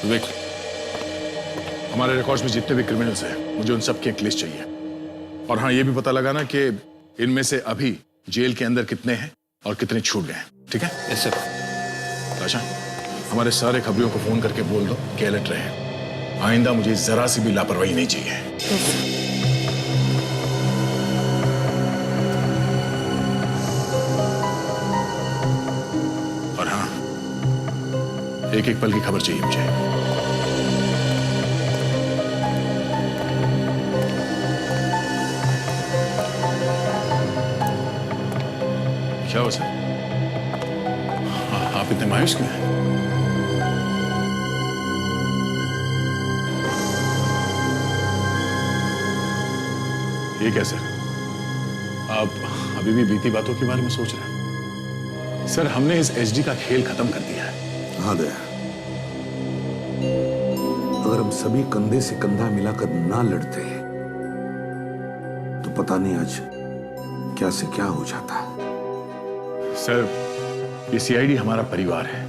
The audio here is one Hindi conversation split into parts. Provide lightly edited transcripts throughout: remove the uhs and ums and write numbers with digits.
विवेक, हमारे रिकॉर्ड्स में जितने भी क्रिमिनल्स हैं, मुझे उन सब की एक लिस्ट चाहिए। और हाँ, ये भी पता लगाना कि इनमें से अभी जेल के अंदर कितने हैं और कितने छूट गए हैं। ठीक है? Yes sir. अच्छा, हमारे सारे खबरियों को फोन करके बोल दो कि अलर्ट रहे। आइंदा मुझे जरा सी भी लापरवाही नहीं चाहिए। और हाँ, एक एक पल की खबर चाहिए मुझे। क्या हो सर? आप इतने मायूस क्यों हैं? ये क्या सर? आप अभी भी बीती बातों के बारे में सोच रहे हैं? सर, हमने इस एचडी का खेल खत्म कर दिया है। हाँ दया, अगर हम सभी कंधे से कंधा मिलाकर ना लड़ते तो पता नहीं आज क्या से क्या हो जाता। सर, ये सीआईडी हमारा परिवार है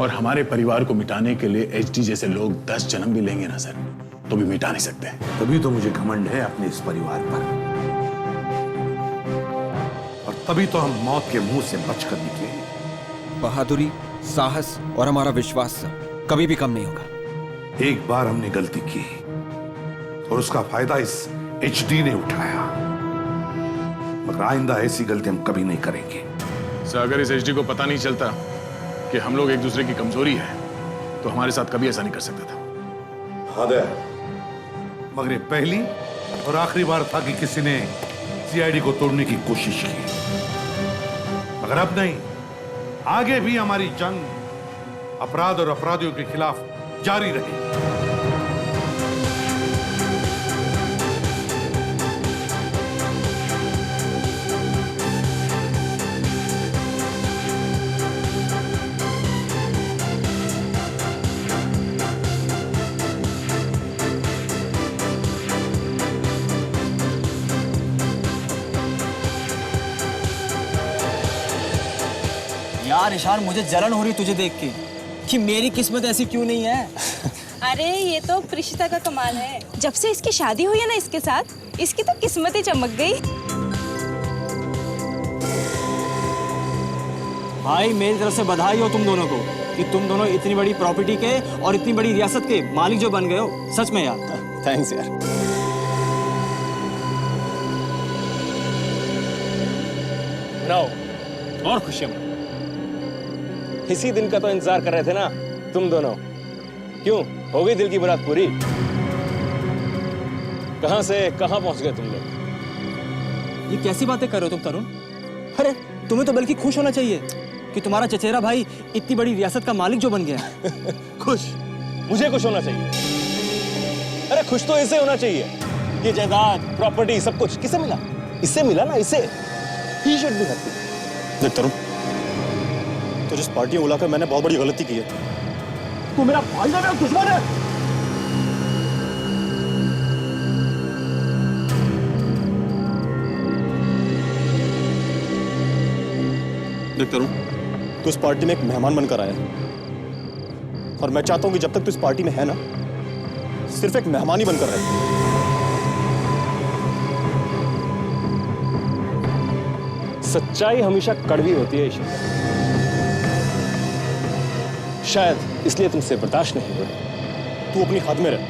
और हमारे परिवार को मिटाने के लिए एचडी जैसे लोग 10 जन्म भी लेंगे ना सर, तो भी मिटा नहीं सकते। तभी तो मुझे घमंड है अपने इस परिवार पर, और तभी तो हम मौत के मुंह से बचकर निकले। बहादुरी, साहस और हमारा विश्वास कभी भी कम नहीं होगा। एक बार हमने गलती की और उसका फायदा इस एचडी ने उठाया, मगर आइंदा ऐसी गलती हम कभी नहीं करेंगे। सर, अगर इस एचडी को पता नहीं चलता कि हम लोग एक दूसरे की कमजोरी है, तो हमारे साथ कभी ऐसा नहीं कर सकता था। हाँ दया, मगर ये पहली और आखिरी बार था कि किसी ने सीआईडी को तोड़ने की कोशिश की, मगर अब नहीं। आगे भी हमारी जंग अपराध और अपराधियों के खिलाफ जारी रहेगी। यार इशार, मुझे जलन हो रही तुझे देख के कि मेरी किस्मत ऐसी क्यों नहीं है। अरे ये तो प्रिशिता का कमाल है। जब से इसकी शादी हुई है ना इसके साथ, इसकी तो किस्मत ही चमक गई। भाई, मेरी तरफ से बधाई हो तुम दोनों को कि तुम दोनों इतनी बड़ी प्रॉपर्टी के और इतनी बड़ी रियासत के मालिक जो बन गए हो। सच में यार, थैंक्स यार। बनाओ और खुशियां मनाओ। इसी दिन का तो इंतजार कर रहे थे ना तुम दोनों। क्यों, हो गई दिल की मुराद पूरी? कहां से कहां पहुंच गए तुम लोग? ये कैसी बातें कर रहे हो तुम तरुण? अरे तुम्हें तो बल्कि खुश होना चाहिए कि तुम्हारा चचेरा भाई इतनी बड़ी रियासत का मालिक जो बन गया। खुश? मुझे खुश होना चाहिए? अरे खुश तो इसे होना चाहिए। ये जायदाद, प्रॉपर्टी, सब कुछ किसे मिला? इससे मिला ना, इसे। He should be happy. देख तरुण, तो जिस पार्टी में बुलाकर मैंने बहुत बड़ी गलती की है। तू मेरा भाई है, मेरा दुश्मन है। देख तरुण, तू इस पार्टी में एक मेहमान बनकर आया है, और मैं चाहता हूं कि जब तक तू इस पार्टी में है ना, सिर्फ एक मेहमान ही बनकर रहे। सच्चाई हमेशा कड़वी होती है ईश्वर, शायद इसलिए तुमसे बर्दाश्त नहीं हो रही। तू अपनी हद में रह,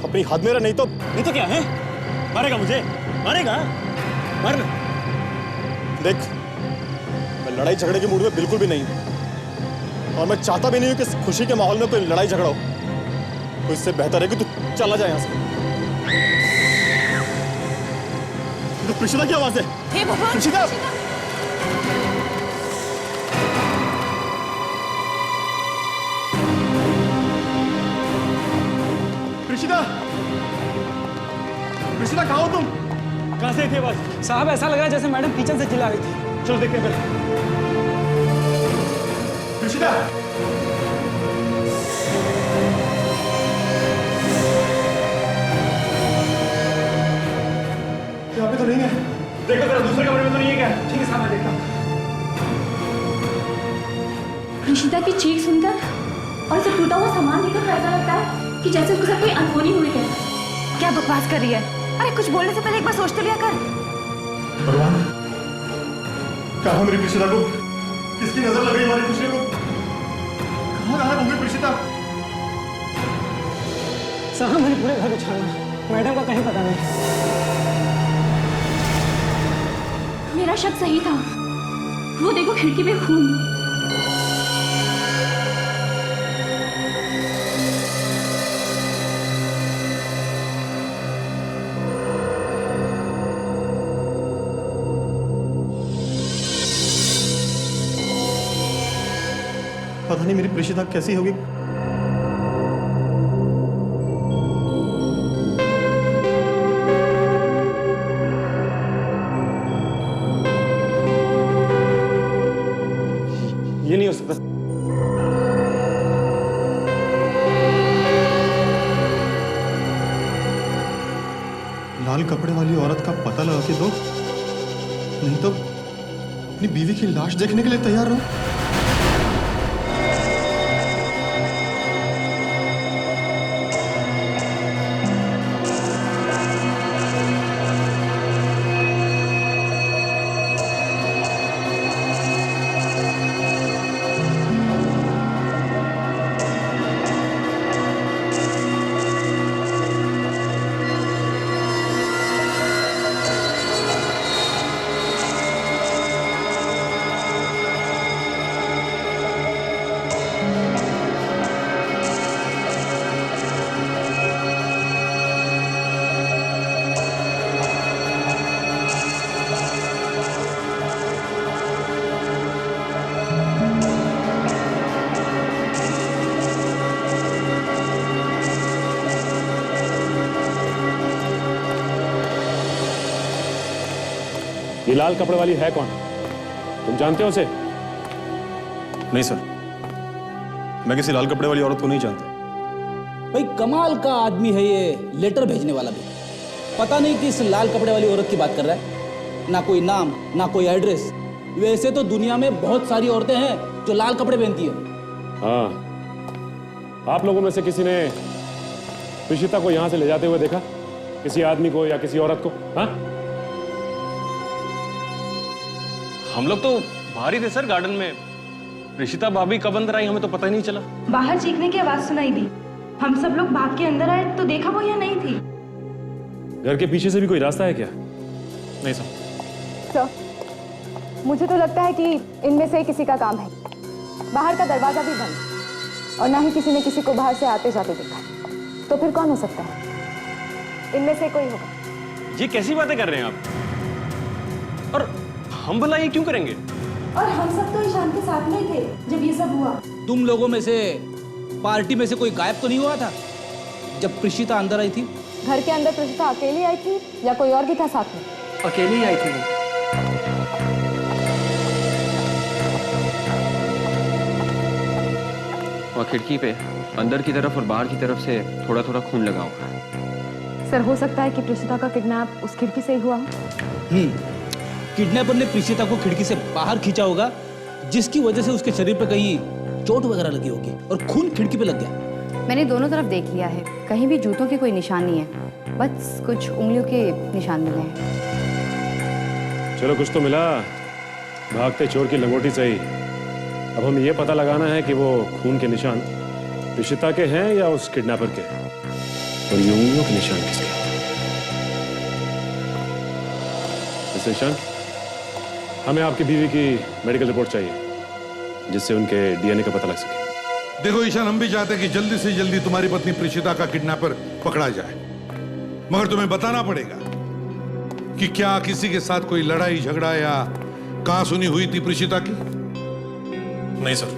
अपनी हद में रह, नहीं तो क्या है? मारेगा मुझे? मारेगा? मरना। देख, मैं लड़ाई झगड़े के मूड में बिल्कुल भी नहीं हूं, और मैं चाहता भी नहीं हूं कि इस खुशी के माहौल में कोई लड़ाई झगड़ा हो। तो इससे बेहतर है कि तू चला जाए यहां से। तो प्रिशिता की आवाज है। हे भगवान! प्रिशिता! प्रिशिता! प्रिशिता, कहाँ हो तुम? कहां से थी आवाज? साहब, ऐसा लग रहा है जैसे मैडम किचन से चिल्ला रही थी। चलो देखते हैं पहले। प्रिशिता! यहाँ पे तो नहीं है। देखो जरा दूसरे कमरे में तो नहीं है क्या? ठीक है साहब, मैं देखता हूँ। प्रिशिता की चीख सुनकर और इसे टूटा हुआ सामान देखकर तो ऐसा लगता है कि जैसे उसके साथ कोई अनहोनी हुई है। क्या बकवास कर रही है? अरे कुछ बोलने से पहले एक बार सोच तो लिया कर। भगवान, कहाँ मेरी प्रीशिता को? किसकी नजर लग गई हमारी प्रीशिता को? कहाँ गायब हो गई प्रीशिता? साहब मैंने पूरे घर उछाला, मैडम का कहीं पता नहीं। मेरा शक सही था, वो देखो खिड़की पे खून। पता नहीं मेरी प्रीशिता कैसी होगी। ये नहीं हो सकता। लाल कपड़े वाली औरत का पता लगा के दो, नहीं तो अपनी बीवी की लाश देखने के लिए तैयार रहो। ये लाल कपड़े वाली है कौन? तुम जानते हो उसे? नहीं सर, मैं किसी लाल कपड़े वाली औरत को नहीं जानता। भाई कमाल का आदमी है ये, लेटर भेजने वाला भी। पता नहीं किस लाल कपड़े वाली औरत की बात कर रहा है। ना कोई नाम, ना कोई एड्रेस। वैसे तो दुनिया में बहुत सारी औरतें हैं जो लाल कपड़े पहनती है। हाँ, आप लोगों में से किसी ने प्रीशिता को यहां से ले जाते हुए देखा? किसी आदमी को या किसी औरत को? हाँ, हम लोग तो बाहर ही थे सर, गार्डन में। प्रीशिता भाभी कब अंदर आई हमें तो पता ही नहीं चला। बाहर चीखने की आवाज सुनाई दी, हम सब लोग भाग के अंदर आए तो देखा वो यहाँ नहीं थी। घर के पीछे से भी कोई रास्ता है क्या? नहीं सर। सर, मुझे तो लगता है कि इनमें से किसी का काम है। बाहर का दरवाजा भी बंद और ना ही किसी ने किसी को बाहर से आते जाते देखा। तो फिर कौन हो सकता है? इनमें से कोई होगा। ये कैसी बातें कर रहे हैं आप? और हम भला ये क्यों करेंगे? और हम सब तो ईशान के साथ में थे जब ये सब हुआ। तुम लोगों में से पार्टी में से कोई गायब तो नहीं हुआ था जब प्रीशिता अंदर आई थी? घर के अंदर प्रीशिता अकेली आई थी या कोई और भी था साथ में? अकेली आई थी वो। और खिड़की पे अंदर की तरफ और बाहर की तरफ से थोड़ा थोड़ा खून लगा हुआ है। सर, हो सकता है कि प्रीशिता का किडनैप उस खिड़की से ही हुआ हो। किडनैपर ने प्रीशिता को खिड़की से बाहर खींचा होगा, जिसकी वजह से उसके शरीर पे कहीं चोट वगैरह लगी होगी और खून खिड़की पे लग गया। मैंने दोनों तरफ देख लिया है, कहीं भी जूतों की कोई निशान नहीं है, बस कुछ उंगलियों के निशान मिले हैं। चलो कुछ तो मिला, भागते चोर की लंगोटी सही। अब हमें यह पता लगाना है कि वो खून के निशान प्रीशिता के हैं या उस किडनैपर के, और ये उंगलियों के निशान किसके? मिस्टर ईशान, हमें आपकी बीवी की मेडिकल रिपोर्ट चाहिए, जिससे उनके डीएनए का पता लग सके। देखो ईशान, हम भी चाहते हैं कि जल्दी से जल्दी तुम्हारी पत्नी प्रीशिता का किडनैपर पकड़ा जाए, मगर तुम्हें बताना पड़ेगा कि क्या किसी के साथ कोई लड़ाई झगड़ा या कहासुनी हुई थी प्रीशिता की? नहीं सर,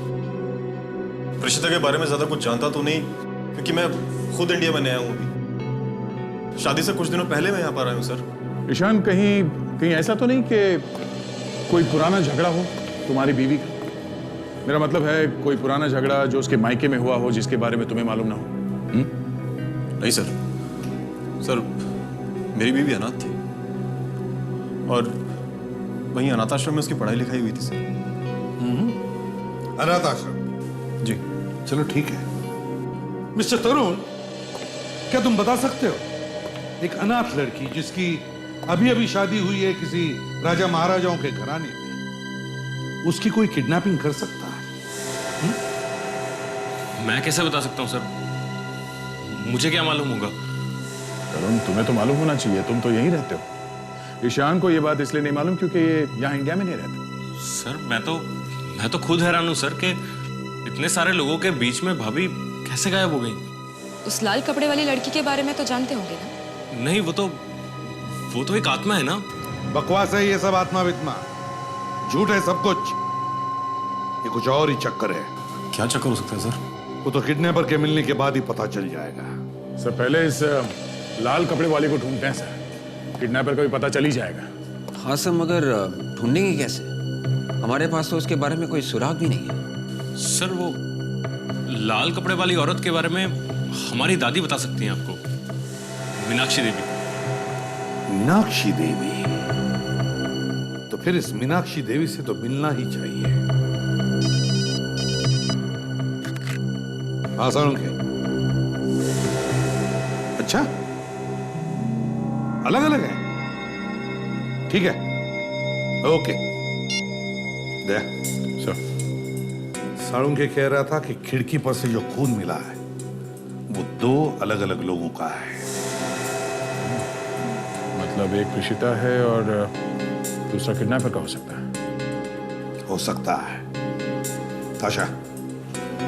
प्रीशिता के बारे में ज्यादा कुछ जानता तो नहीं, क्योंकि मैं खुद इंडिया में नया हूं अभी। शादी से कुछ दिनों पहले मैं यहाँ पर आया हूँ सर। ईशान, कहीं ऐसा तो नहीं कि कोई पुराना झगड़ा हो तुम्हारी बीवी का? मेरा मतलब है कोई पुराना झगड़ा जो उसके मायके में हुआ हो, जिसके बारे में तुम्हें मालूम ना हो। नहीं सर, सर मेरी बीवी अनाथ थी और वहीं अनाथ आश्रम में उसकी पढ़ाई लिखाई हुई थी सर। अनाथ आश्रम? जी। चलो ठीक है। मिस्टर तरुण, क्या तुम बता सकते हो एक अनाथ लड़की जिसकी अभी अभी शादी हुई है किसी राजा महाराजाओं के घराने में, उसकी कोई किडनैपिंग कर सकता है? मैं कैसे बता सकता हूँ सर? मुझे क्या मालूम होगा? तरुण, तुम्हें तो मालूम होना चाहिए, तुम तो यहीं रहते हो। ईशान को ये बात इसलिए नहीं मालूम क्योंकि ये यहाँ इंडिया में नहीं रहते। सर मैं तो खुद हैरान हूँ सर कि इतने सारे लोगों के बीच में भाभी कैसे गायब हो गई। उस लाल कपड़े वाली लड़की के बारे में तो जानते होंगे ना? नहीं, वो तो एक आत्मा है ना। बकवास है ये सब, आत्मा वित्मा झूठ है सब कुछ। ये कुछ और ही चक्कर है। क्या चक्कर हो सकता है सर? वो तो किडनैपर के मिलने के बाद ही पता चल जाएगा। सर पहले इस लाल कपड़े वाले को ढूंढते हैं सर, किडनैपर का भी पता चल ही जाएगा। हाँ सर, मगर ढूंढेंगे कैसे? हमारे पास तो उसके बारे में कोई सुराग भी नहीं है। सर वो लाल कपड़े वाली औरत के बारे में हमारी दादी बता सकती हैं आपको, मीनाक्षी देवी। मीनाक्षी देवी? तो फिर इस मीनाक्षी देवी से तो मिलना ही चाहिए। हाँ सालुंखे, अच्छा अलग अलग है, ठीक है, ओके। दया सर, सालुंखे कह रहा था कि खिड़की पर से जो खून मिला है वो 2 अलग अलग लोगों का है। मतलब एक प्रीशिता है और दूसरा किडनैपर का हो सकता है। हो सकता है। ताशा,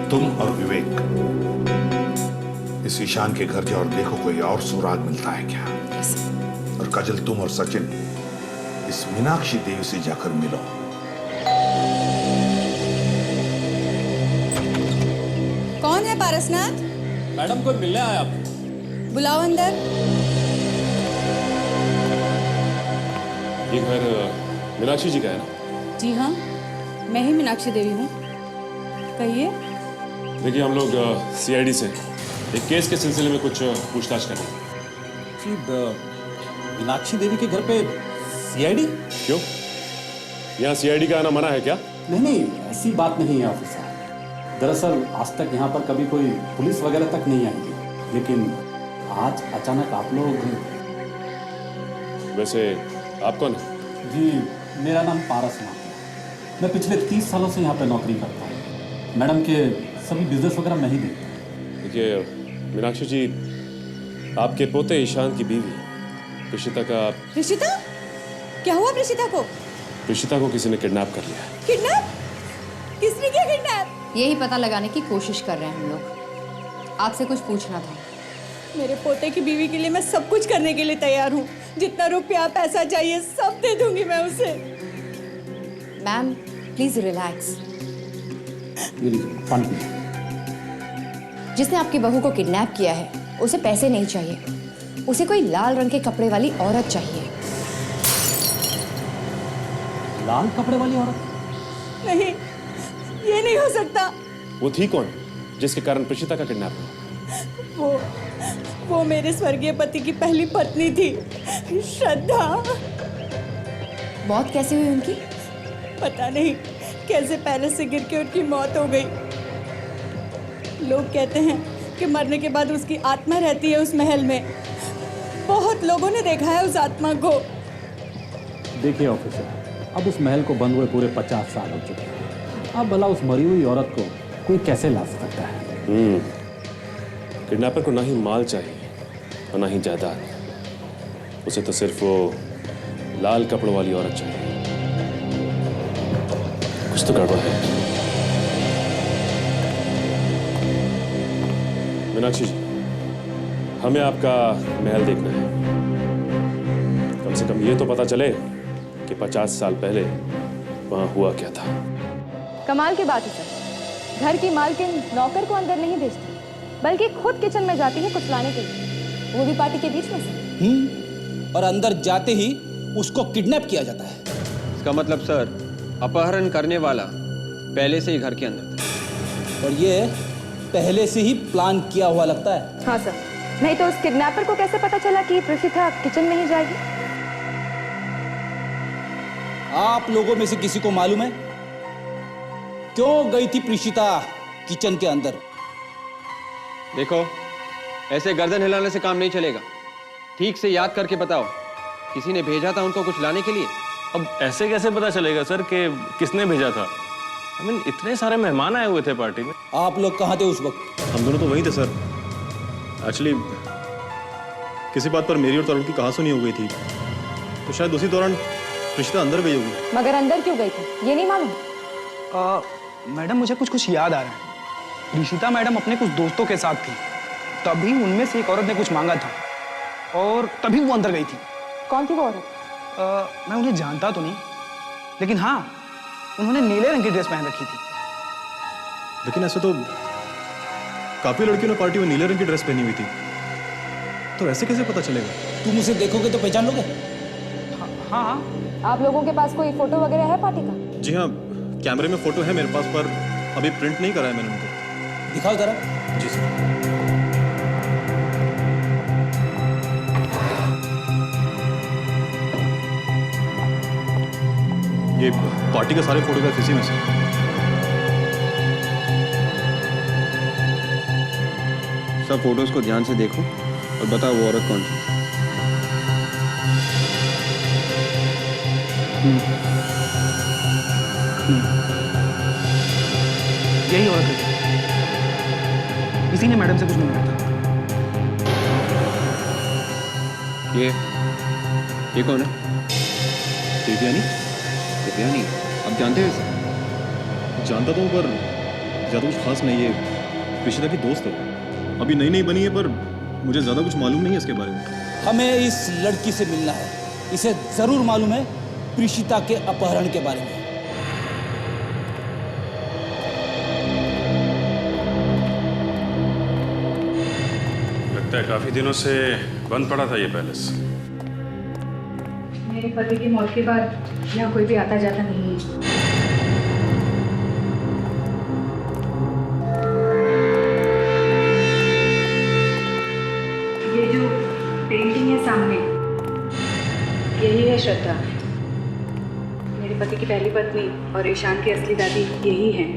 तुम और विवेक इस ईशान के घर जाओ और देखो कोई और सुराग मिलता है क्या। और काजल, तुम और सचिन इस मीनाक्षी देवी से जाकर मिलो। कौन है पारसनाथ? मैडम कोई मिलने आया आपको। बुलाओ अंदर। ये घर मीनाक्षी जी का है ना? जी हाँ, मैं ही मीनाक्षी देवी हूँ। कहिए। देखिए, हम लोग सीआईडी से एक केस के सिलसिले में कुछ पूछताछ कर रहे हैं। जी, मीनाक्षी देवी के घर पे सीआईडी? क्यों, यहाँ सीआईडी का आना मना है क्या? नहीं, ऐसी बात नहीं है ऑफिसर। दरअसल आज तक यहाँ पर कभी कोई पुलिस वगैरह तक नहीं आई, लेकिन आज अचानक आप लोग। वैसे आप कौन है? जी, मेरा नाम पारसनाथ है। मैं पिछले 30 सालों से यहाँ पे नौकरी करता हूँ। मैडम के सभी बिजनेस वगैरह मैं ही देखता हूँ। देखिए मीनाक्षी जी, आपके पोते ईशान की बीवी प्रीशिता का। प्रीशिता? क्या हुआ प्रीशिता को? प्रीशिता को किसी ने किडनैप कर लिया है। किडनैप? किसने किया किडनैप? यही पता लगाने की कोशिश कर रहे हैं हम लोग। आपसे कुछ पूछना था। मेरे पोते की बीवी के लिए मैं सब कुछ करने के लिए तैयार हूँ। जितना रुपया पैसा चाहिए सब दे दूंगी मैं उसे। Ma'am please relax. जिसने आपकी बहू को किडनैप किया है उसे पैसे नहीं चाहिए, उसे कोई लाल रंग के कपड़े वाली औरत चाहिए। लाल कपड़े वाली औरत? नहीं, ये नहीं हो सकता। वो थी कौन जिसके कारण प्रीशिता का किडनैप हुआ? वो मेरे स्वर्गीय पति की पहली पत्नी थी, श्रद्धा। मौत कैसे हुई उनकी? पता नहीं कैसे पैलेस से गिर के उनकी मौत हो गई। लोग कहते हैं कि मरने के बाद उसकी आत्मा रहती है उस महल में। बहुत लोगों ने देखा है उस आत्मा को। देखिए ऑफिसर, अब उस महल को बंद हुए पूरे 50 साल हो चुके हैं। अब भला उस मरी हुई औरत को कोई कैसे ला सकता है? किडनैपर को ना ही माल चाहिए और ना ही जायदाद, उसे तो सिर्फ वो लाल कपड़ों वाली औरत चाहिए। कुछ तो गड़बड़ है। मीनाक्षी जी, हमें आपका महल देखना है। कम से कम ये तो पता चले कि 50 साल पहले वहां हुआ क्या था। कमाल की बात है सर, घर की मालकिन नौकर को अंदर नहीं भेजती बल्कि खुद किचन में जाती है कुछ लाने के लिए, वो भी पार्टी के बीच में से। और अंदर जाते ही उसको किडनैप किया जाता है। इसका मतलब सर, अपहरण करने वाला पहले से ही घर के अंदर था। और ये पहले से ही प्लान किया हुआ लगता है। हाँ सर, नहीं तो उस किडनैपर को कैसे पता चला कि प्रीशिता किचन में ही जाएगी? आप लोगों में से किसी को मालूम है क्यों गई थी प्रीशिता किचन के अंदर। देखो, ऐसे गर्दन हिलाने से काम नहीं चलेगा। ठीक से याद करके बताओ, किसी ने भेजा था उनको कुछ लाने के लिए? अब ऐसे कैसे पता चलेगा सर कि किसने भेजा था? I mean, इतने सारे मेहमान आए हुए थे पार्टी में। आप लोग कहाँ थे उस वक्त? हम दोनों तो वहीं थे सर। एक्चुअली किसी बात पर मेरी और तरुण की कहासुनी हो गई थी, तो शायद उसी दौरान प्रीशिता अंदर गई होगी। मगर अंदर क्यों गई थी ये नहीं मालूम? मैडम मुझे कुछ कुछ याद आ रहा है। ऋषिता मैडम अपने कुछ दोस्तों के साथ थी, तभी उनमें से एक औरत ने कुछ मांगा था और तभी वो अंदर गई थी। कौन थी वो औरत? मैं उन्हें जानता तो नहीं, लेकिन हाँ, उन्होंने नीले रंग की ड्रेस पहन रखी थी। लेकिन ऐसे तो काफी लड़कियों ने पार्टी में नीले रंग की ड्रेस पहनी हुई थी, तो ऐसे कैसे पता चलेगा? तुम उसे देखोगे तो पहचान लोगे? हाँ हाँ। आप लोगों के पास कोई फोटो वगैरह है पार्टी का? जी हाँ, कैमरे में फोटो है मेरे पास, पर अभी प्रिंट नहीं करा है मैंने उनको। दिखाओ जरा। जी सर। ये पार्टी के सारे फोटोग्राफ इसी में से। सब फोटोज को ध्यान से देखो और बताओ वो औरत कौन सी। यही औरत है, इसी ने मैडम से कुछ मांगा था। ये कौन है? देवयानी? दिव्यानी? अब जानते हो इसे? जानता तो हूँ, पर ज़्यादा कुछ खास नहीं है। प्रीशिता की दोस्त है, अभी नई नई बनी है, पर मुझे ज़्यादा कुछ मालूम नहीं है इसके बारे में। हमें इस लड़की से मिलना है। इसे जरूर मालूम है प्रीशिता के अपहरण के बारे में। लगता है काफी दिनों से बंद पड़ा था ये पैलेस। मेरे पति की मौत के बाद यहाँ कोई भी आता जाता नहीं है। ये जो पेंटिंग है सामने, यही है श्रद्धा। मेरे पति की पहली पत्नी और ईशान की असली दादी यही है।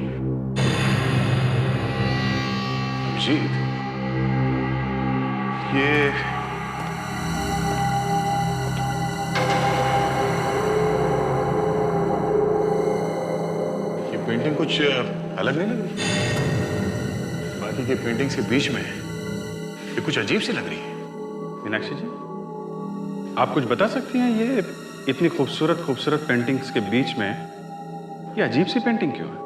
जी, ये पेंटिंग कुछ अलग नहीं लग रही? बाकी की पेंटिंग्स के बीच में ये कुछ अजीब सी लग रही है। मीनाक्षी जी, आप कुछ बता सकती हैं ये इतनी खूबसूरत खूबसूरत पेंटिंग्स के बीच में ये अजीब सी पेंटिंग क्यों है?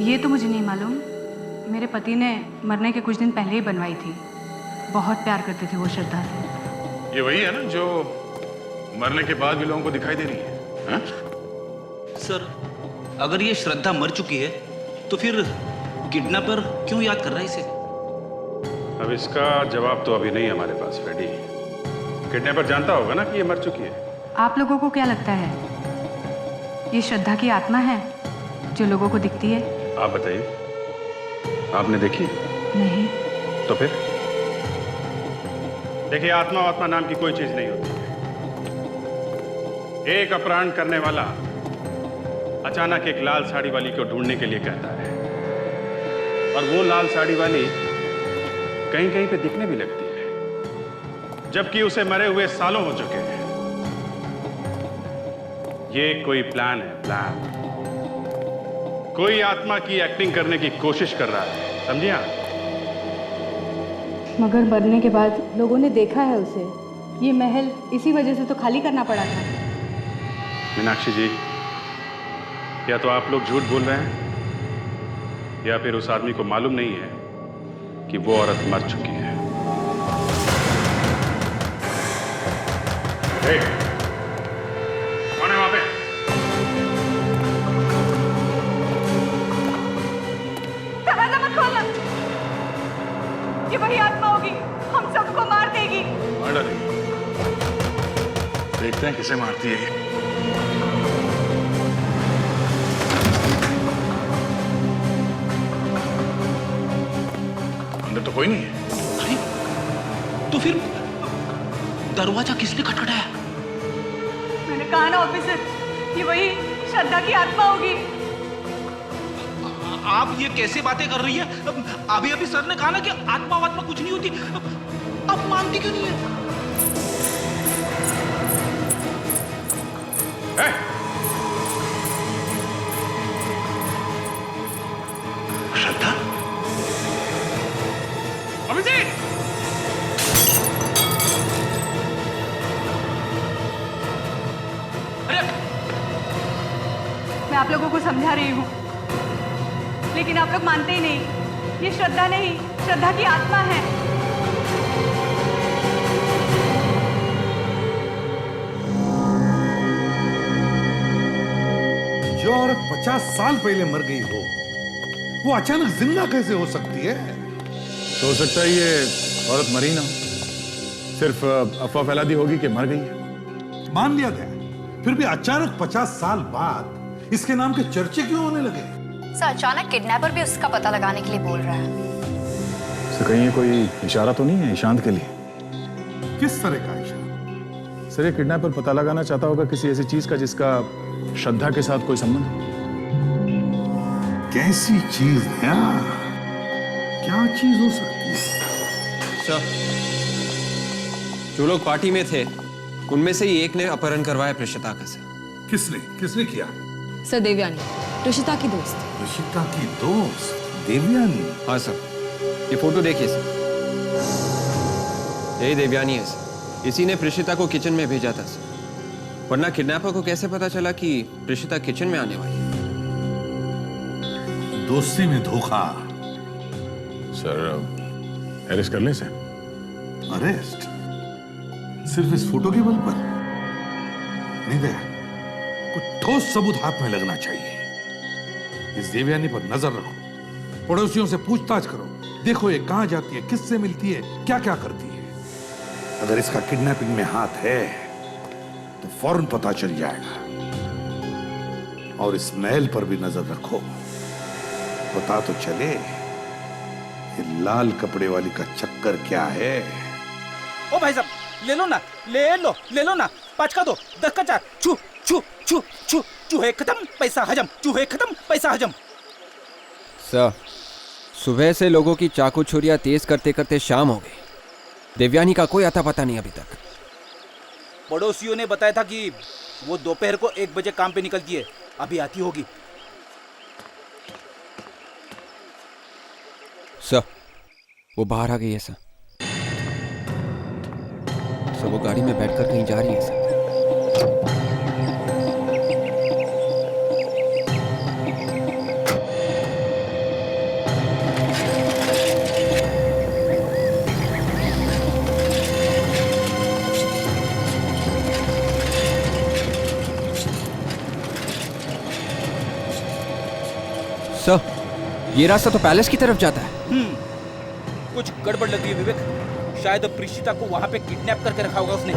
ये तो मुझे नहीं मालूम। मेरे पति ने मरने के कुछ दिन पहले ही बनवाई थी। बहुत प्यार करते थे वो श्रद्धा से। ये वही है ना जो मरने के बाद भी लोगों को दिखाई दे रही है? हाँ? सर, अगर ये श्रद्धा मर चुकी है तो फिर किडनैपर क्यों याद कर रहा है इसे? अब इसका जवाब तो अभी नहीं हमारे पास, फ्रेडी। किडनैपर जानता होगा ना कि ये मर चुकी है। आप लोगों को क्या लगता है ये श्रद्धा की आत्मा है जो लोगों को दिखती है? आप बताइए, आपने देखी? नहीं। तो फिर देखिए, आत्मा नाम की कोई चीज नहीं होती है। एक अपराध करने वाला अचानक एक लाल साड़ी वाली को ढूंढने के लिए कहता है, और वो लाल साड़ी वाली कहीं कहीं पे दिखने भी लगती है, जबकि उसे मरे हुए सालों हो चुके हैं। ये कोई प्लान है, प्लान। कोई आत्मा की एक्टिंग करने की कोशिश कर रहा है, समझिए आप? मगर मरने के बाद लोगों ने देखा है उसे। ये महल इसी वजह से तो खाली करना पड़ा था। मीनाक्षी जी, या तो आप लोग झूठ बोल रहे हैं या फिर उस आदमी को मालूम नहीं है कि वो औरत मर चुकी है। कौन है वहां पे? दरवाजा मत खोलना। ये वही आत्मा होगी, हम सबको मार देगी। मार डालेगी। देखते हैं किसे मारती है ये। अंदर तो कोई नहीं है। अरे, तो फिर दरवाजा किसने खटखटाया? मैंने कहा ना ऑफिसर, ये वही श्रद्धा की आत्मा होगी। आप ये कैसे बातें कर रही है? अभी अभी सर ने कहा ना कि आत्मा वात्मा कुछ नहीं होती। अब मानती क्यों नहीं है? श्रद्धा, अभिजीत! मैं आप लोगों को समझा रही हूँ, लेकिन आप लोग मानते ही नहीं। ये श्रद्धा नहीं, श्रद्धा की आत्मा है। जो औरत 50 साल पहले मर गई हो, वो अचानक जिंदा कैसे हो सकती है? तो हो सकता है ये औरत मरी ना, सिर्फ अफवाह फैला दी होगी कि मर गई है। मान लिया गया, फिर भी अचानक 50 साल बाद इसके नाम के चर्चे क्यों होने लगे? सर, अचानक किडनैपर भी उसका पता लगाने के लिए बोल रहा है। सर कहीं ये कोई इशारा तो नहीं है ईशांत के लिए? किस तरह का इशारा? सर ये किडनैपर पता लगाना चाहता होगा किसी ऐसी चीज का जिसका श्रद्धा के साथ कोई संबंध हो। कैसी चीज है? क्या चीज हो सकती है? सर, जो लोग पार्टी में थे उनमें से ही एक ने अपहरण करवाया प्रेषिता का। सर किसने किया? सर, देवयानी, ऋषिता की दोस्त। ऋषिता की दोस्त देवयानी? हाँ सर, ये फोटो देखिए सर, यही देवयानी है सर। इसी ने प्रेषिता को किचन में भेजा था सर, वरना किडनैपर को कैसे पता चला कि प्रेषिता किचन में आने वाली है? दोस्ती में धोखा। सर अरेस्ट कर लें सर? अरेस्ट? सिर्फ इस फोटो के बल पर नहीं दया, कुछ ठोस सबूत हाथ में लगना चाहिए। इस देवयानी पर नजर रखो, पड़ोसियों से पूछताछ करो, देखो ये कहां जाती है, किससे मिलती है, क्या क्या करती है। अगर इसका किडनैपिंग में हाथ है तो फौरन पता चल जाएगा। और इस महल पर भी नजर रखो, पता तो चले ये लाल कपड़े वाली का चक्कर क्या है। ओ भाई साहब, ले लो ना, ले लो ना, 5 का 2, 10 का 4। छू छू छू छू, चूहे खत्म पैसा हजम, चूहे खत्म पैसा हजम। सर, सुबह से लोगों की चाकू छुरियां तेज करते करते शाम हो गई। देवयानी का कोई अता पता नहीं अभी तक। पड़ोसियों ने बताया था कि वो दोपहर को 1 बजे काम पे निकलती है, अभी आती होगी। सर, वो बाहर आ गई है सर। सर, वो गाड़ी में बैठकर कहीं जा रही है सर। सर, ये रास्ता तो पैलेस की तरफ जाता है। कुछ गड़बड़ लग रही है विवेक, शायद प्रीशिता को वहां पे किडनैप करके रखा होगा उसने।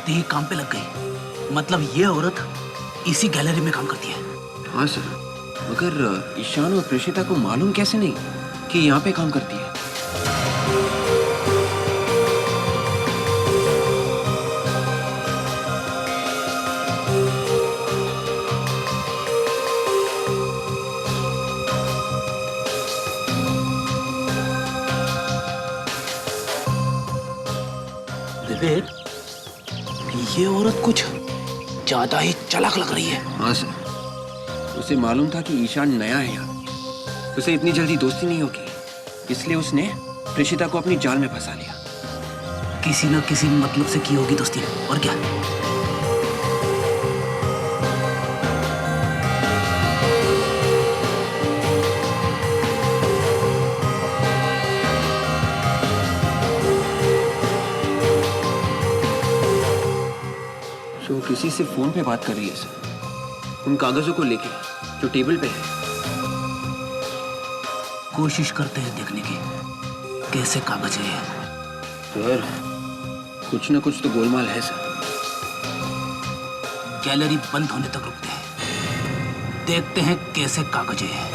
ही काम पे लग गई, मतलब ये औरत इसी गैलरी में काम करती है। हाँ सर, मगर ईशान और प्रेषिता को मालूम कैसे नहीं कि यहाँ पे काम करती है? विवेक, ये औरत कुछ ज्यादा ही चालाक लग रही है। हाँ सर, उसे मालूम था कि ईशान नया है यहाँ, उसे इतनी जल्दी दोस्ती नहीं होगी, इसलिए उसने प्रेषिता को अपनी जाल में फंसा लिया। किसी न किसी मतलब से की होगी दोस्ती, और क्या। तो किसी से फोन पे बात कर रही है सर, उन कागजों को लेके जो टेबल पे है। कोशिश करते हैं देखने की कैसे कागज है ये। सर कुछ ना कुछ तो गोलमाल है सर। गैलरी बंद होने तक रुकते हैं, देखते हैं कैसे कागज है।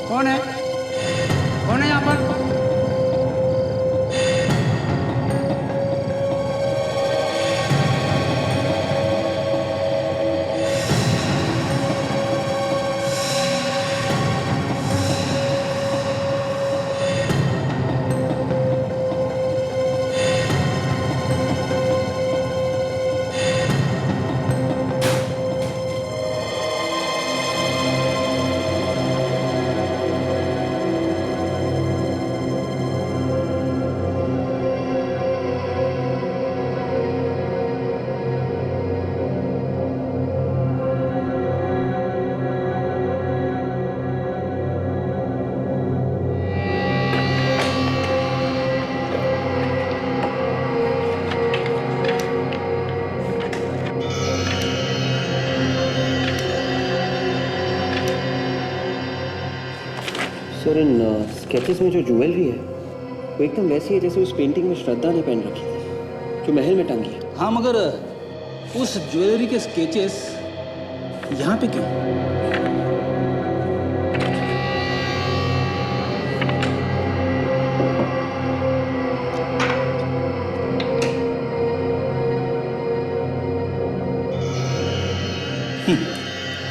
कौन है? कौन है यहाँ पर? सर इन स्केचेस में जो ज्वेलरी है वो एकदम वैसी है जैसे उस पेंटिंग में श्रद्धा ने पहन रखी थी जो महल में टंगी है। हाँ, मगर उस ज्वेलरी के स्केचेस यहाँ पे क्यों?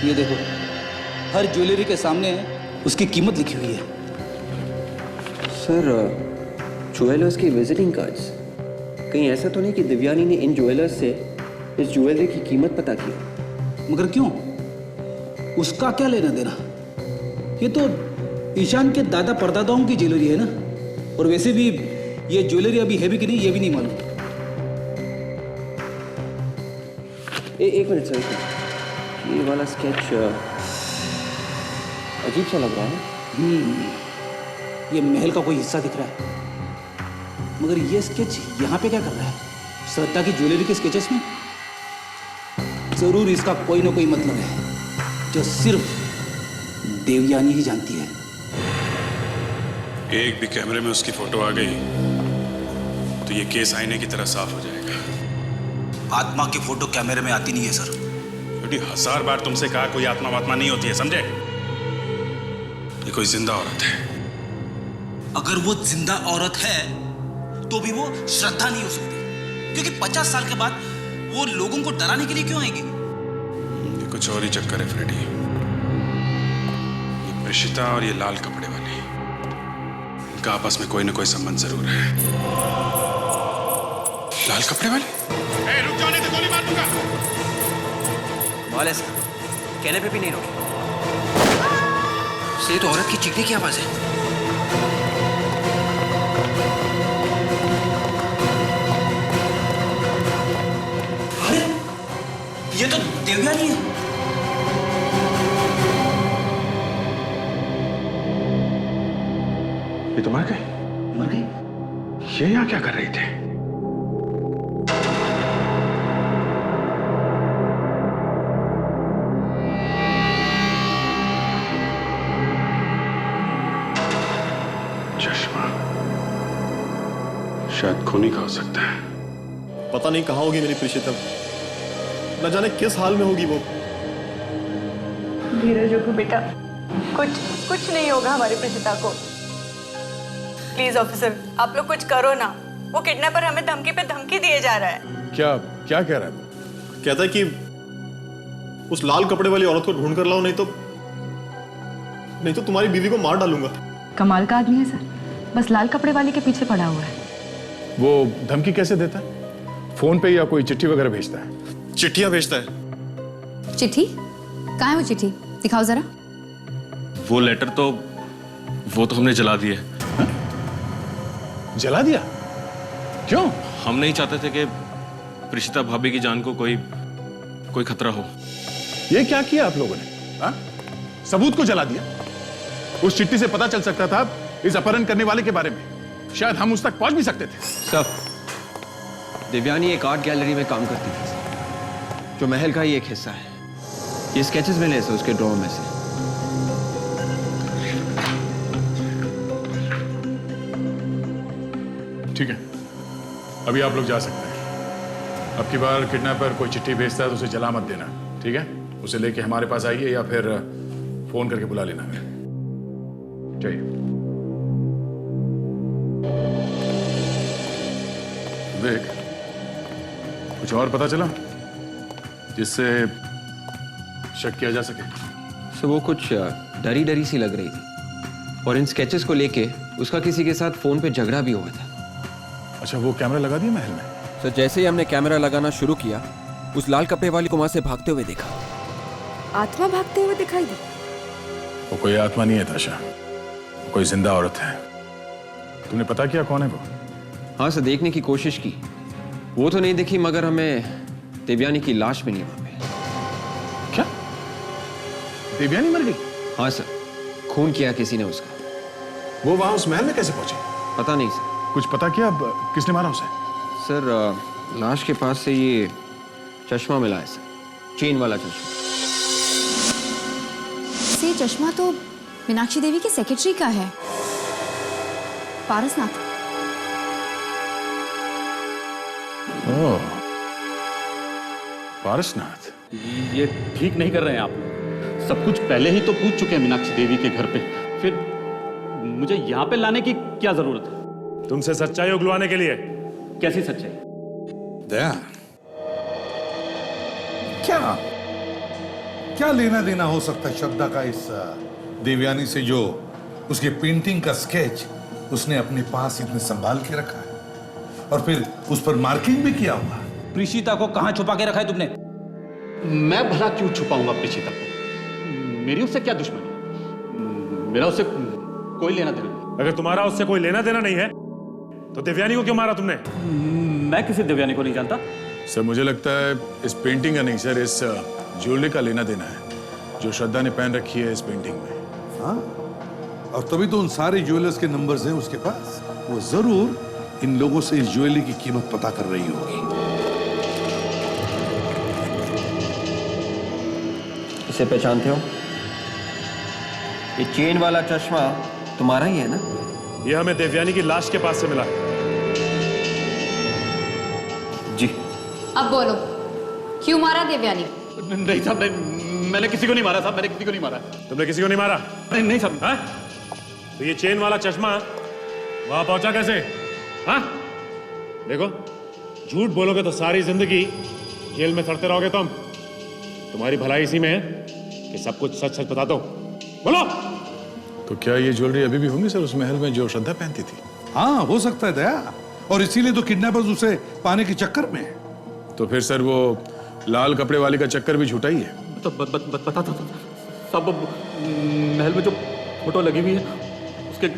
ये देखो, हर ज्वेलरी के सामने उसकी कीमत लिखी हुई है। सर ज्वेलर्स की विजिटिंग कार्ड्स, कहीं ऐसा तो नहीं कि दिव्यानी ने इन ज्वेलर्स से इस ज्वेलरी की कीमत पता की? मगर क्यों? उसका क्या लेना देना? ये तो ईशान के दादा परदादाओं की ज्वेलरी है ना। और वैसे भी ये ज्वेलरी अभी है भी कि नहीं ये भी नहीं मालूम। एक मिनट सर, ये वाला स्केच अजीब सा लग रहा है। ये महल का कोई हिस्सा दिख रहा है, मगर ये स्केच यहाँ पे क्या कर रहा है? श्रद्धा की ज्वेलरी के स्केचेस में जरूर इसका कोई ना कोई मतलब है जो सिर्फ देवयानी ही जानती है। एक भी कैमरे में उसकी फोटो आ गई तो ये केस आईने की तरह साफ हो जाएगा। आत्मा की फोटो कैमरे में आती नहीं है सर। क्योंकि 1000 बार तुमसे कहा कोई आत्मा वात्मा नहीं होती है, समझे? ये कोई जिंदा औरत है। अगर वो जिंदा औरत है तो भी वो श्रद्धा नहीं हो सकती, क्योंकि 50 साल के बाद वो लोगों को डराने के लिए क्यों आएगी? ये कुछ और ही चक्कर है फ्रेडी। ये प्रिशिता और ये लाल कपड़े वाली, इनका आपस में कोई ना कोई संबंध जरूर है। लाल कपड़े वाली? रुक जाओ नहीं तो गोली मार दूंगा। वाले सर कहने पे भी नहीं रोके। ये तो औरत की चीखने की आवाज है। अरे ये तो देवयानी है। ये तो मर गई। मर गई? ये यहाँ क्या कर रही थी? चश्मा शायद खूनी का हो सकता है। पता नहीं कहाँ होगी मेरी प्रीशिता, न जाने किस हाल में होगी वो। धीरज रखो बेटा, कुछ नहीं होगा हमारी प्रीशिता को। प्लीज ऑफिसर, आप लोग कुछ करो ना। वो किडनैपर हमें धमकी पे धमकी दिए जा रहा है। क्या क्या कह रहा है? कहता है कि उस लाल कपड़े वाली औरत को ढूंढ कर लाओ, नहीं तो तुम्हारी बीवी को मार डालूंगा। कमाल का आदमी है सर, बस लाल कपड़े वाले के पीछे पड़ा हुआ है। वो धमकी कैसे देता है? फोन पे या कोई चिट्ठी वगैरह भेजता है? चिट्ठियां भेजता है। चिट्ठी? कहाँ है वो चिट्ठी? दिखाओ जरा। वो लेटर तो हमने जला दिए। जला दिया? क्यों? हम नहीं चाहते थे कि प्रीशिता भाभी की जान को कोई खतरा हो। ये क्या किया आप लोगों ने? हा? सबूत को जला दिया। उस चिट्ठी से पता चल सकता था इस अपहरण करने वाले के बारे में। शायद हम उस तक पहुंच भी सकते थे। सर, दिव्यानी एक आर्ट गैलरी में काम करती थी जो महल का ही एक हिस्सा है। ये स्केचेस मिले थे उसके ड्रॉअर में से। ठीक है, अभी आप लोग जा सकते हैं। अब की बार किडनैपर कोई चिट्ठी भेजता है तो उसे जला मत देना, ठीक है? उसे लेके हमारे पास आइए या फिर फोन करके बुला लेना है। चाहिए देख, कुछ और पता चला जिससे शक किया जा सके? सो वो कुछ डरी डरी सी लग रही थी और इन स्केचेस को लेके उसका किसी के साथ फोन पे झगड़ा भी हुआ था। अच्छा, वो कैमरा लगा दिया महल में? तो जैसे ही हमने कैमरा लगाना शुरू किया, उस लाल कपड़े वाली को वहां से भागते हुए देखा। आत्मा भागते हुए दिखाई दी? वो कोई आत्मा नहीं है ताशा, कोई जिंदा औरत है। तुमने पता किया कौन है वो? हाँ सर, देखने की कोशिश की। वो तो नहीं दिखी, मगर हमें देवयानी की लाश मिली वहां पे। क्या? देवयानी मर गई? हाँ सर, खून किया किसी ने उसका। वो वहां उस महल में कैसे पहुंचे? पता नहीं सर। कुछ पता किया अब किसने मारा उसे? सर, लाश के पास से ये चश्मा मिला है सर, चेन वाला चश्मा। से चश्मा तो मीनाक्षी देवी के सेक्रेटरी का है, पारसनाथ। ओह, पारसनाथ। ये ठीक नहीं कर रहे हैं आप। सब कुछ पहले ही तो पूछ चुके हैं मीनाक्षी देवी के घर पे, फिर मुझे यहाँ पे लाने की क्या जरूरत है? तुमसे सच्चाई उगलवाने के लिए। कैसी सच्चाई? दया, क्या लेना देना हो सकता है श्रद्धा का इस देवयानी से जो उसके पेंटिंग का स्केच उसने अपने पास इतने संभाल के रखा है और फिर उस पर मार्किंग भी किया हुआ? प्रीशिता को कहां छुपा के रखा है तुमने? मैं भला क्यों छुपाऊंगा प्रीशिता को? मेरी उससे क्या दुश्मनी? मेरा उससे कोई लेना देना नहीं। अगर तुम्हारा उससे कोई लेना देना नहीं है तो देवयानी को क्यों मारा तुमने? मैं किसी देवयानी को नहीं जानता। सर, मुझे लगता है इस पेंटिंग का नहीं सर, इस ज्वेलरी का लेना देना है जो श्रद्धा ने पहन रखी है इस पेंटिंग में। हाँ, और तभी तो उन सारे ज्वेलर्स के नंबर्स हैं उसके पास। वो जरूर इन लोगों से इस ज्वेलरी की कीमत पता कर रही होगी। इसे पहचानते हो? ये चेन वाला चश्मा तुम्हारा ही है ना? ये हमें देवयानी की लाश के पास से मिला है। जी। अब बोलो, क्यों मारा देवयानी? नहीं साहब, मैंने किसी को नहीं मारा साहब, मैंने किसी को नहीं मारा। तुमने किसी को नहीं मारा? नहीं साहब। हाँ? तो ये चेन वाला चश्मा वहां पहुंचा कैसे? हाँ? देखो, झूठ बोलोगे तो सारी जिंदगी जेल में सड़ते रहोगे तुम। तुम्हारी भलाई इसी में है कि सब कुछ सच सच बता दो। बोलो। तो क्या ये ज्वेलरी अभी भी होंगी सर उस महल में जो श्रद्धा पहनती थी? हाँ, हो सकता है दया, और इसीलिए तो किडनैपर्स उसे पाने के चक्कर में है। तो फिर सर वो लाल कपड़े वाली का चक्कर भी झूठा ही है? तो बता दो सब। महल में जो फोटो लगी हुई है उसके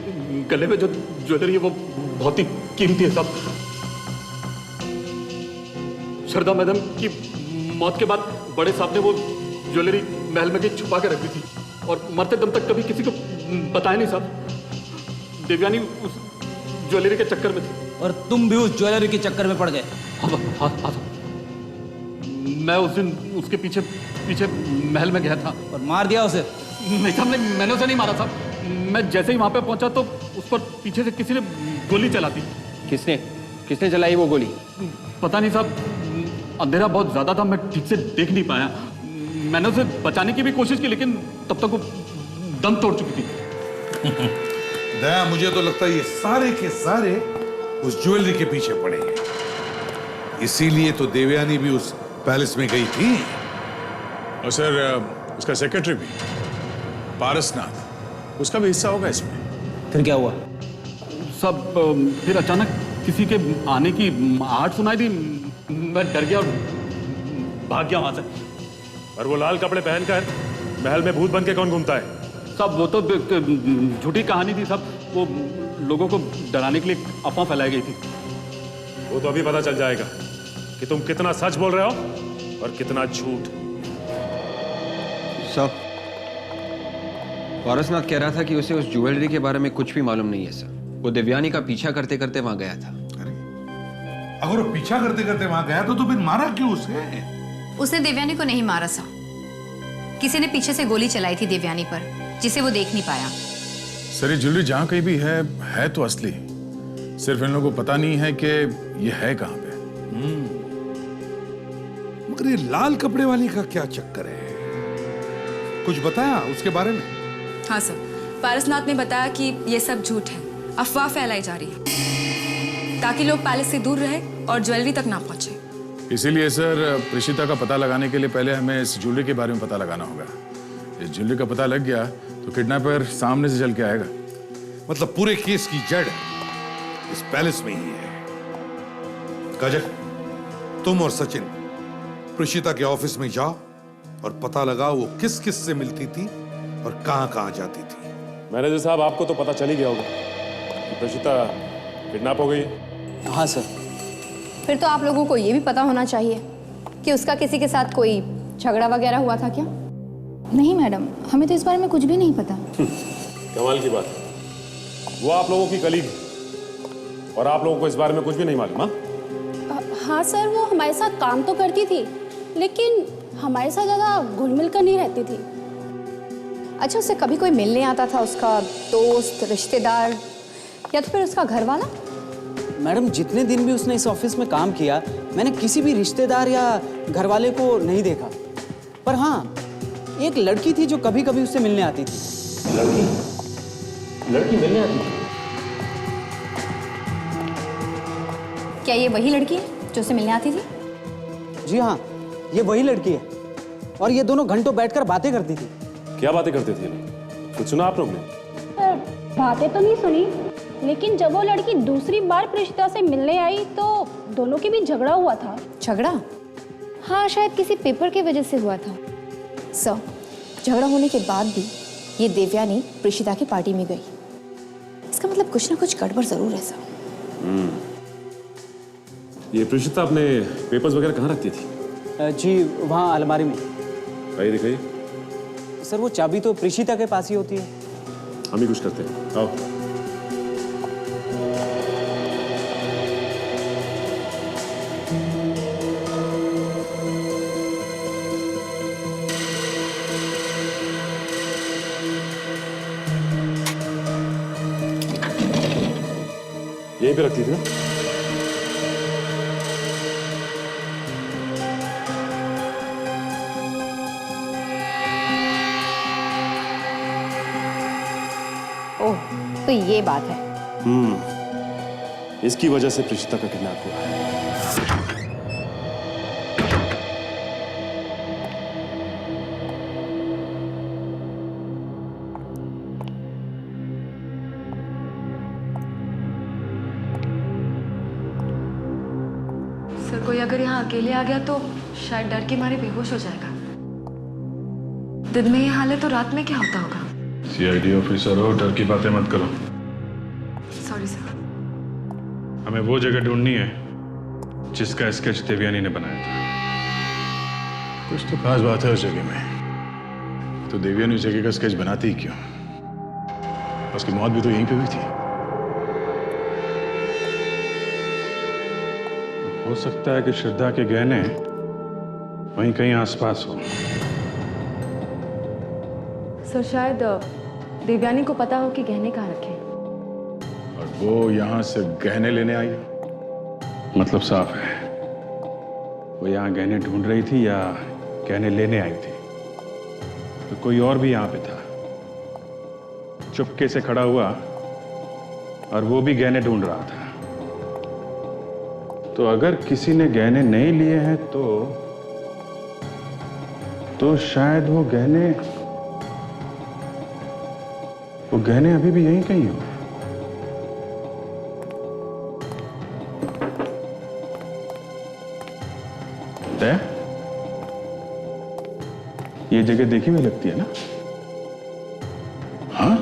गले में जो ज्वेलरी है वो बहुत ही कीमती है साहब। श्रद्धा मैडम की मौत के बाद बड़े साहब ने वो ज्वेलरी महल में कहीं छुपा के रखी थी और मरते दम तक कभी किसी को बताया नहीं साहब। देवयानी उस ज्वेलरी के चक्कर में थी। और तुम भी उस ज्वेलरी के चक्कर में पड़ गए? हाँ। मैं उस दिन उसके पीछे महल में गया था। और मार दिया उसे? नहीं साहब, मैंने उसे नहीं मारा साहब। मैं जैसे ही वहां पे पहुंचा तो उस पर पीछे से किसी ने गोली चला दी। किसने चलाई वो गोली? पता नहीं साहब, अंधेरा बहुत ज्यादा था, मैं ठीक से देख नहीं पाया। मैंने उसे बचाने की भी कोशिश की लेकिन तब तक वो दम तोड़ चुकी थी। दया, मुझे तो लगता है ये सारे के सारे उस ज्वेलरी के पीछे पड़े हैं। इसीलिए तो देवयानी भी उस पैलेस में गई थी। और सर उसका सेक्रेटरी भी पारसनाथ, उसका भी हिस्सा होगा इसमें? फिर क्या हुआ? सब फिर अचानक किसी के आने की आहट सुनाई दी। मैं डर गया और भाग गया वहां से। और वो लाल कपड़े पहनकर महल में भूत बन के कौन घूमता है? सब वो तो झूठी कहानी थी सब। वो लोगों को डराने के लिए अफवाह फैलाई गई थी। वो तो अभी पता चल जाएगा कि तुम कितना सच बोल रहे हो और कितना झूठ। सर, पारसनाथ कह रहा था कि उसे उस ज्वेलरी के बारे में कुछ भी मालूम नहीं है सर। वो दिव्यानी का पीछा करते करते वहां गया था। अगर वो पीछा करते करते वहां गया तो फिर मारा क्यों उसे? उसने दिव्यानी को नहीं मारा सा। किसी ने पीछे से गोली चलाई थी दिव्यानी पर, जिसे वो देख नहीं पाया। सर ये ज्वेलरी जहां कहीं भी है तो असली, सिर्फ इन लोगों को पता नहीं है कि ये है कहां पे। मगर ये लाल कपड़े वाली का क्या चक्कर है? कुछ बताया उसके बारे में? हाँ सर, पारसनाथ ने बताया कि ये सब झूठ है, अफवाह फैलाई जा रही है ताकि लोग पैलेस से दूर रहे और ज्वेलरी तक ना पहुंचे। इसीलिए सर प्रेषिता का पता लगाने के लिए पहले हमें इस ज्वेलरी के बारे में पता लगाना होगा। इस ज्वेलरी का पता लग गया तो किडनैपर सामने से चल के आएगा। मतलब पूरे केस की जड़ इस पैलेस में ही है। काजल, तुम और सचिन प्रेषिता के ऑफिस में जाओ और पता लगाओ वो किस किस से मिलती थी और कहां कहां जाती थी। मैनेजर साहब, आपको तो पता चल ही गया होगा कि प्रेषिता किडनैप हो गई है। हाँ सर। फिर तो आप लोगों को ये भी पता होना चाहिए कि उसका किसी के साथ कोई झगड़ा वगैरह हुआ था क्या? नहीं मैडम, हमें तो इस बारे में कुछ भी नहीं पता। कमाल की बात है। वो आप लोगों की कलीग और आप लोगों को इस बारे में कुछ भी नहीं मालूम? हाँ सर, वो हमारे साथ काम तो करती थी लेकिन हमारे साथ ज़्यादा घुल मिल कर नहीं रहती थी। अच्छा, उससे कभी कोई मिलने आता था? उसका दोस्त, रिश्तेदार या तो फिर उसका घर वाला? मैडम, जितने दिन भी उसने इस ऑफिस में काम किया, मैंने किसी भी रिश्तेदार या घर वाले को नहीं देखा। पर हाँ, एक लड़की थी जो कभी कभी उससे मिलने आती थी। लड़की मिलने आती थी? क्या ये वही लड़की है जो उससे मिलने आती थी? जी हाँ, ये वही लड़की है और ये दोनों घंटों बैठकर बातें करती थी। क्या बातें करते थे लोग? कुछ सुना आप लोग ने? बातें तो नहीं सुनी, लेकिन जब वो लड़की दूसरी बार प्रेषिता से मिलने आई तो दोनों के बीच झगड़ा हुआ था। झगड़ा? हाँ, शायद किसी पेपर की वजह से हुआ था। सर, झगड़ा होने के बाद भी ये देवयानी प्रेषिता की पार्टी में गई। इसका मतलब कुछ ना कुछ गड़बड़ जरूर है सर। ये प्रेषिता अपने पेपर्स वगैरह कहाँ रखती थी? जी, वहाँ अलमारी में। भाई दिखाइए। सर, वो चाबी तो प्रेषिता के पास ही होती है। हम ही कुछ करते हैं, आओ। यहीं पे रखती थी ना? ओह, तो ये बात है। इसकी वजह से प्रेषिता का किडनैप हुआ है। सर, कोई अगर यहाँ अकेले आ गया तो शायद डर के मारे बेहोश हो जाएगा। दिन में ये हाल है तो रात में क्या होता होगा? सीआईडी ऑफिसर हो, डर की बातें मत करो। Sorry sir. हमें वो जगह ढूंढनी है जिसका स्केच देवयानी ने बनाया था। कुछ तो खास बात है उस जगह में। तो देवयानी उस जगह का स्केच बनाती ही क्यों? उसकी मौत भी तो यहीं पे हुई थी। हो सकता है कि श्रद्धा के गहने वहीं कहीं आसपास हो। सर, शायद देवयानी को पता हो कि गहने कहाँ रखे। और वो यहाँ से गहने लेने आई? मतलब साफ है, वो यहाँ गहने ढूंढ रही थी या गहने लेने आई थी। तो कोई और भी यहाँ पे था, चुपके से खड़ा हुआ और वो भी गहने ढूंढ रहा था। तो अगर किसी ने गहने नहीं लिए हैं तो शायद वो गहने अभी भी यहीं कहीं हो। ये जगह देखी हुई लगती है ना? हाँ,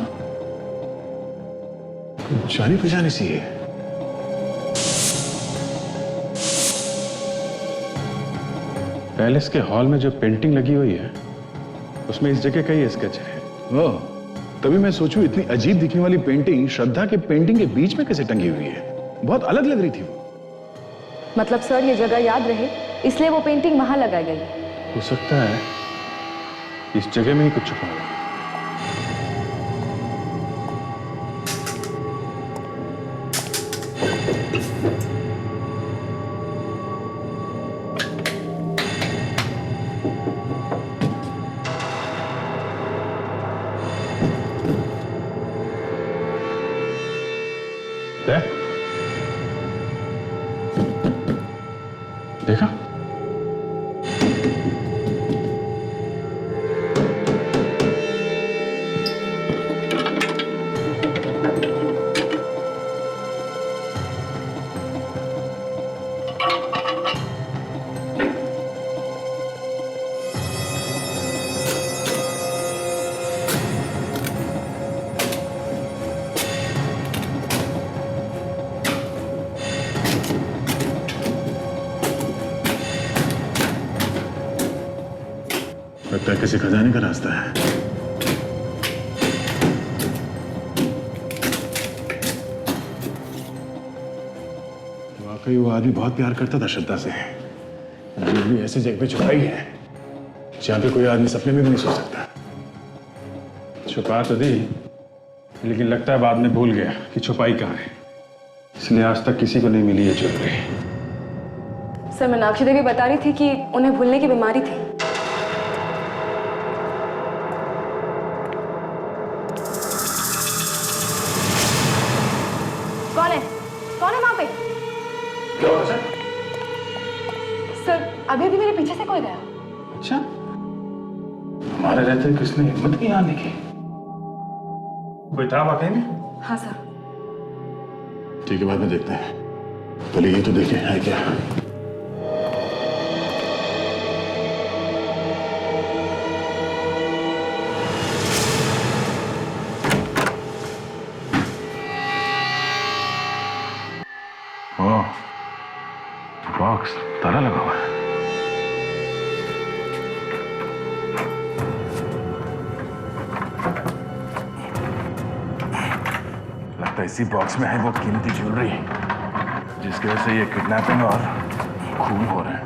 जानी पहचानी सी है। पैलेस के हॉल में जो पेंटिंग लगी हुई है उसमें इस जगह का ही स्केच है। ओह, तभी मैं सोचूं इतनी अजीब दिखने वाली पेंटिंग श्रद्धा के पेंटिंग के बीच में कैसे टंगी हुई है। बहुत अलग लग रही थी वो। मतलब सर ये जगह याद रहे इसलिए वो पेंटिंग वहां लगाई गई। हो सकता है इस जगह में ही कुछ छुपा है। देखा? लगता है किसी खजाने का रास्ता है। वाकई वो आदमी बहुत प्यार करता था श्रद्धा से। भी ऐसी जगह पे छुपाई है जहां पे कोई आदमी सपने में भी नहीं सो सकता। छुपा तो दी, लेकिन लगता है बाद में भूल गया कि छुपाई कहाँ है, इसलिए आज तक किसी को नहीं मिली है ज्वेलरी। सर मीनाक्षी देवी बता रही थी कि उन्हें भूलने की बीमारी थी। कौन है? कौन है वहां पे? क्या हुआ सर? सर अभी भी मेरे पीछे से कोई गया। अच्छा, हमारे रहते किसने हिम्मत की आने की? कोई था वाकई में? हाँ सर। ठीक है, बाद में देखते हैं। पहले ये तो देखें है क्या। बॉक्स ताला लगा हुआ है। लगता है इसी बॉक्स में है वो कीमती ज्वेलरी जिसकी वजह से ये किडनैपिंग और खून हो रहे हैं।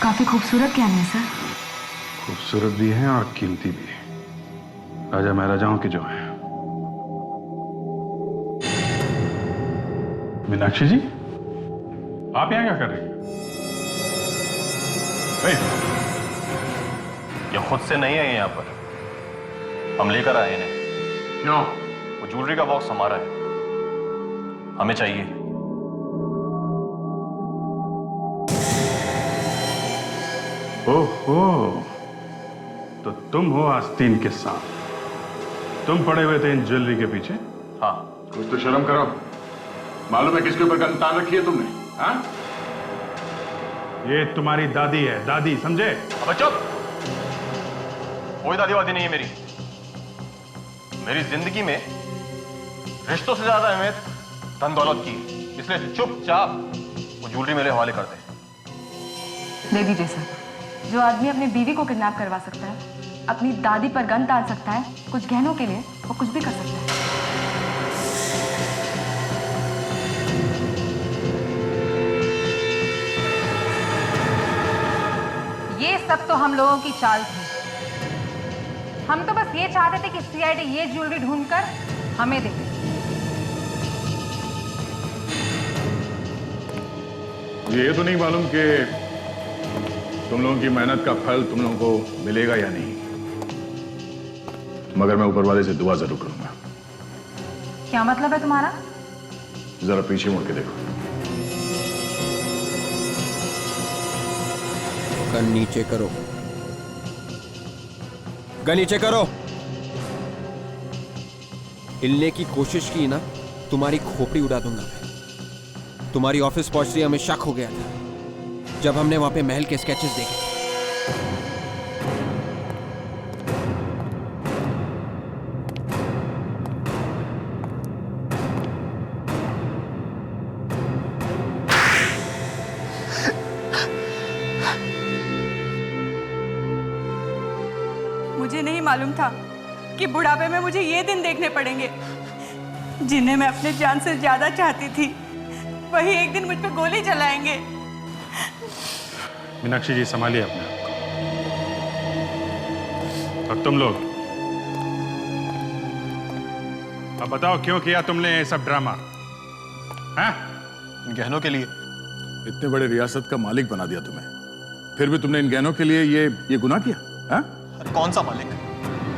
काफी खूबसूरत क्या है सर? खूबसूरत भी है और कीमती भी है। राजा महाराजाओं के जो है। मीनाक्षी जी, आप यहाँ क्या कर रही हैं? ये खुद से नहीं है यहाँ पर, हम लेकर आए इन्हें। क्यों? वो ज्वेलरी का बॉक्स हमारा है, हमें चाहिए। ओहो, तो तुम हो आस्तीन के साथ। तुम पड़े हुए थे इन ज्वेलरी के पीछे? हाँ। कुछ तो शर्म करो। मालूम है किसके ऊपर गन तान रखी है तुमने? हाँ? ये तुम्हारी दादी है, दादी, समझे? अब चुप। कोई दादी वादी नहीं है मेरी। मेरी जिंदगी में रिश्तों से ज्यादा अहमियत धन दौलत की, इसलिए चुपचाप वो ज्वेलरी मेरे हवाले कर दे। दे दीजिए सर। जो आदमी अपनी बीवी को किडनैप करवा सकता है, अपनी दादी पर गन तान सकता है, कुछ गहनों के लिए वो कुछ भी कर सकता है। ये सब तो हम लोगों की चाल थी। हम तो बस ये चाहते थे कि सीआईडी ये ज्वेलरी ढूंढकर हमें दे दे। ये तो नहीं मालूम कि तुम लोगों की मेहनत का फल तुम लोगों को मिलेगा या नहीं, मगर मैं ऊपर वाले से दुआ जरूर करूंगा। क्या मतलब है तुम्हारा? जरा पीछे मुड़ के देखो। गन नीचे करो, गन नीचे करो। हिलने की कोशिश की ना, तुम्हारी खोपड़ी उड़ा दूंगा मैं। तुम्हारी ऑफिस पहुंचते ही हमें शक हो गया था जब हमने वहां पे महल के स्केचेस देखे। मुझे नहीं मालूम था कि बुढ़ापे में मुझे ये दिन देखने पड़ेंगे। जिन्हें मैं अपने जान से ज्यादा चाहती थी, वही एक दिन मुझ पे गोली चलाएंगे। मीनाक्षी जी, संभालिए अपने आप को। और तुम लोग अब बताओ, क्यों किया तुमने ये सब ड्रामा? हैं? गहनों के लिए। इतने बड़े रियासत का मालिक बना दिया तुम्हें, फिर भी तुमने इन गहनों के लिए ये गुनाह किया? हैं? अरे कौन सा मालिक?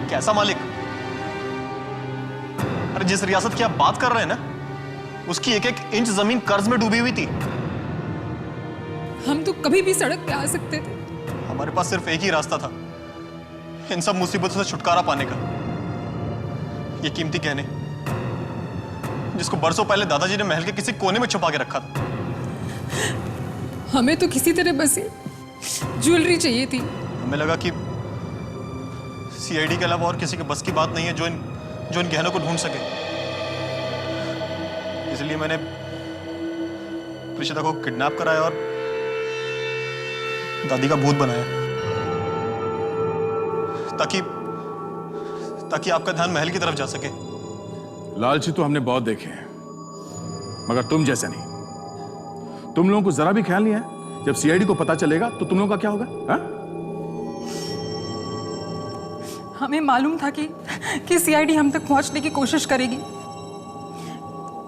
कैसा मालिक? अरे जिस रियासत की आप बात कर रहे हैं ना, उसकी एक एक इंच जमीन कर्ज में डूबी हुई थी। हम तो कभी भी सड़क पे आ सकते थे। हमारे पास सिर्फ एक ही रास्ता था इन सब मुसीबतों से छुटकारा पाने का। ये कीमती गहने जिसको बरसों पहले दादाजी ने महल के किसी कोने में छुपा के रखा था। हमें तो किसी तरह बस ये ज्वेलरी चाहिए थी। हमें लगा कि सीआईडी के अलावा और किसी के बस की बात नहीं है जो इन गहनों को ढूंढ सके। इसलिए मैंने प्रीशिता को किडनैप कराया और दादी का भूत बनाया, ताकि आपका ध्यान महल की तरफ जा सके। लालची तो हमने बहुत देखे हैं, मगर तुम जैसे नहीं। तुम लोगों को जरा भी ख्याल नहीं है जब सीआईडी को पता चलेगा तो तुम लोगों का क्या होगा? हा? हमें मालूम था कि सीआईडी हम तक पहुंचने की कोशिश करेगी,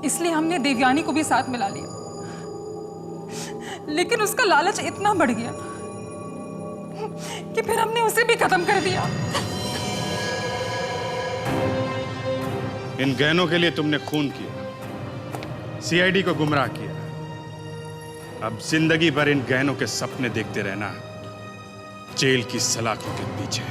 इसलिए हमने देवयानी को भी साथ मिला लिया। लेकिन उसका लालच इतना बढ़ गया कि फिर हमने उसे भी खत्म कर दिया। इन गहनों के लिए तुमने खून किया, सीआईडी को गुमराह किया। अब जिंदगी भर इन गहनों के सपने देखते रहना, जेल की सलाखों के पीछे।